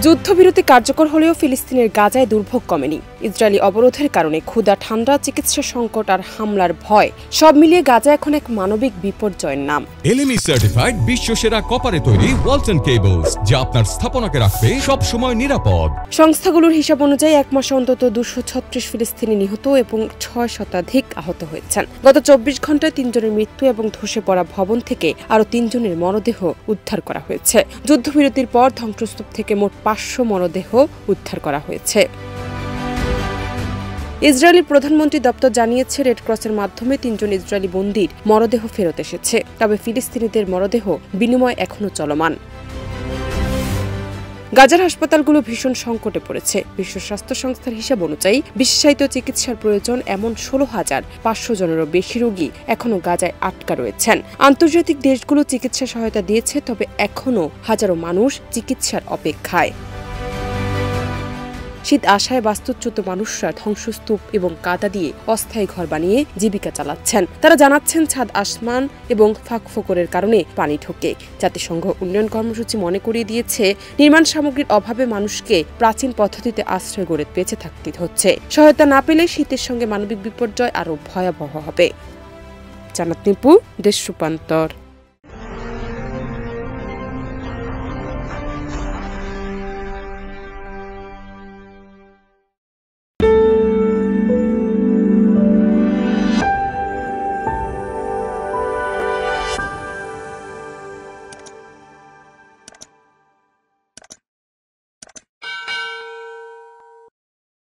যুদ্ধবিরতি কার্যকর হলেও ফিলিস্তিনের গাজায় দুর্ভোগ কমেনি। ইসরায়েলি অবরোধের কারণে ক্ষুধা, ঠান্ডা, চিকিৎসা সংকট আর হামলার ভয় সব মিলিয়ে গাজা এখন এক মানবিক বিপর্যয়ের নাম। এলএমই সার্টিফাইড বিশ্বসেরা কপারে তৈরি ওয়ালটন কেবলস, যা আপনার স্থাপনাকে রাখবে সব সময় নিরাপদ। সংস্থাগুলোর হিসাব অনুযায়ী এক মাসে অন্তত 236 ফিলিস্তিনি নিহত এবং 6 শতাধিক আহত হয়েছেন। গত 24 ঘন্টায় 3 জনের মৃত্যু এবং ধসে পড়া ভবন থেকে আরও 3 জনের মরদেহ উদ্ধার করা হয়েছে। যুদ্ধবিরতির পর ধ্বংসস্তূপ থেকে মোট 500 মরদেহ উদ্ধার করা হয়েছে। ইসরায়েলি প্রধানমন্ত্রী দপ্তর জানিয়েছে, রেড ক্রসের মাধ্যমে 3 জন ইসরায়েলি বন্দীর মরদেহ ফেরত এসেছে। তবে ফিলিস্তিনিদের মরদেহ বিনিময় এখনও চলমান। গাজার হাসপাতালগুলো ভীষণ সংকটে পড়েছে। বিশ্ব স্বাস্থ্য সংস্থার হিসাব অনুযায়ী বিশেষায়িত চিকিৎসার প্রয়োজন এমন 16,500 জনেরও বেশি রোগী এখনও গাজায় আটকা রয়েছেন। আন্তর্জাতিক দেশগুলো চিকিৎসা সহায়তা দিয়েছে, তবে এখনও হাজারো মানুষ চিকিৎসার অপেক্ষায়। শীত আশায় বাস্তুচ্যুত মানুষরা ধ্বংসস্তূপ এবং কাদা দিয়ে অস্থায়ী ঘর বানিয়ে জীবিকা চালাচ্ছেন। তারা জানাচ্ছেন, ছাদ, আসমান এবং ফাঁকফোকরের কারণে পানি ঢোকে। জাতিসংঘ উন্নয়ন কর্মসূচি মনে করিয়ে দিয়েছে, নির্মাণ সামগ্রীর অভাবে মানুষকে প্রাচীন পদ্ধতিতে আশ্রয় গড়ে বেঁচে থাকতে হচ্ছে। সহায়তা না পেলে শীতের সঙ্গে মানবিক বিপর্যয় আরও ভয়াবহ হবে। জান্নাত নিপু, দেশ রূপান্তর।